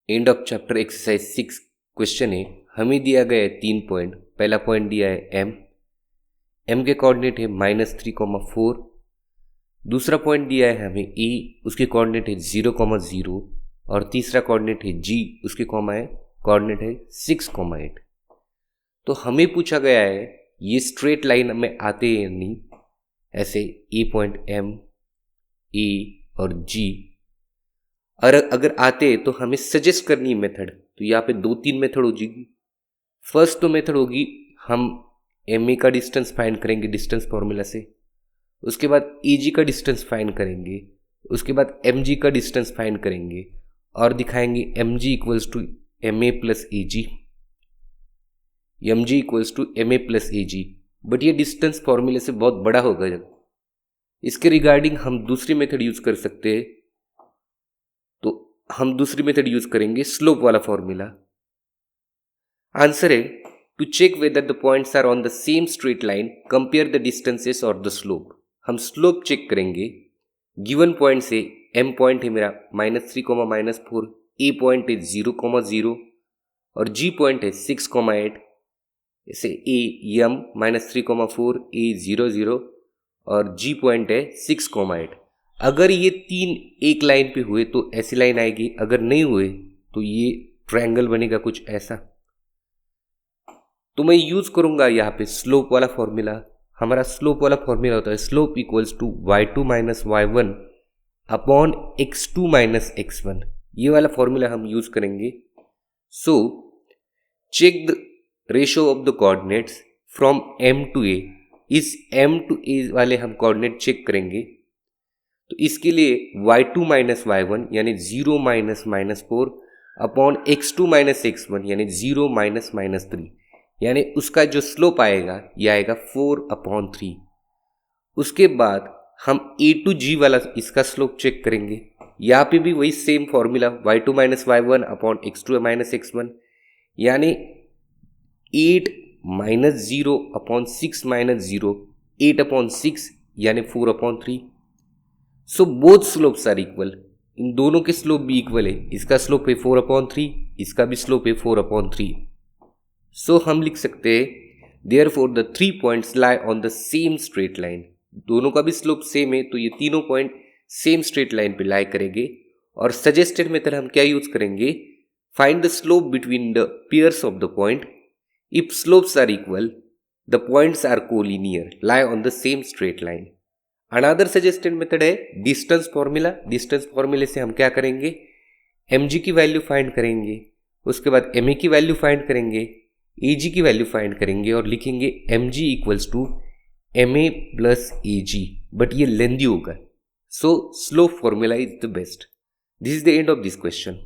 End of chapter exercise 6 question है। हमें दिया गया है 3 पॉइंट। पहला पॉइंट दिया है एम के कोऑर्डिनेट है -3,4। दूसरा पॉइंट दिया है हमें ई, उसके कोऑर्डिनेट है 0,0 और तीसरा कोऑर्डिनेट है जी, उसके कोऑर्डिनेट है 6,8। तो हमें पूछा गया है ये स्ट्रेट लाइन में आते हैं या नहीं, ऐसे ई पॉइंट एम, ई और जी। और अगर आते हैं तो हमें सजेस्ट करनी है मेथड। तो यहाँ पे 2-3 मेथड हो जाएगी। फर्स्ट तो मेथड होगी हम एम ए का डिस्टेंस फाइंड करेंगे डिस्टेंस फॉर्मूला से, उसके बाद ई जी का डिस्टेंस फाइंड करेंगे, उसके बाद एम जी का डिस्टेंस फाइंड करेंगे और दिखाएंगे M G equals to M A plus A G, M G equals to M A plus A G. But ये डिस्टेंस फॉर्मूले से बहुत बड़ा होगा। इसके रिगार्डिंग हम दूसरी मेथड यूज कर सकते हैं। तो हम दूसरी मेथड यूज करेंगे स्लोप वाला फॉर्मूला। आंसर है to check whether the points are on the same straight line compare the distances और द स्लोप। हम स्लोप चेक करेंगे गिवन पॉइंट से। एम पॉइंट है मेरा -3,-4, ए पॉइंट है 0,0 और जी पॉइंट है 6,8। इसे ए एम -3,4, ए 0,0 और जी पॉइंट है 6,8। अगर ये तीन एक लाइन पे हुए तो ऐसी लाइन आएगी, अगर नहीं हुए तो ये ट्रायंगल बनेगा कुछ ऐसा। तो मैं यूज करूंगा यहाँ पे स्लोप वाला फॉर्मूला। हमारा स्लोप वाला फॉर्मूला होता है slope equals to y2 minus y1 upon x2 minus x1। ये वाला फॉर्मूला हम यूज करेंगे। So check the ratio of the coordinates from m to a। इस m टू a वाले हम कोऑर्डिनेट चेक करेंगे। तो इसके लिए y2 माइनस y1 यानी 0 minus -4 upon x2 minus x1 यानी 0 माइनस -3, यानी उसका जो स्लोप आएगा ये आएगा 4/3। उसके बाद हम a टू g वाला इसका स्लोप चेक करेंगे। यहाँ पे भी वही same formula y2 minus y1 upon x2 minus x1 यानी 8 माइनस 0 अपॉन 6 माइनस 0, 8/6 यानी 4/3। So both slopes are equal. इन दोनों के स्लोप भी इक्वल है। इसका स्लोप है 4/3, इसका भी स्लोप है 4/3। सो हम लिख सकते हैं therefore the 3 points lie on the same straight line. दोनों का भी स्लोप सेम है तो ये तीनों पॉइंट सेम स्ट्रेट लाइन पे लाई करेंगे। और सजेस्टेड मेथड हम क्या यूज करेंगे, find the slope between the pairs of the point. If slopes are equal the points are collinear lie on the same straight line. Another suggested method है distance formula. Distance फॉर्मूले से हम क्या करेंगे, M G की value find करेंगे, उसके बाद एम ए की वैल्यू फाइंड करेंगे, ए जी की वैल्यू फाइंड करेंगे और लिखेंगे M G equals to M A plus A G. But ये लेंदी होगा। So slope formula is the best. This is the end of this question.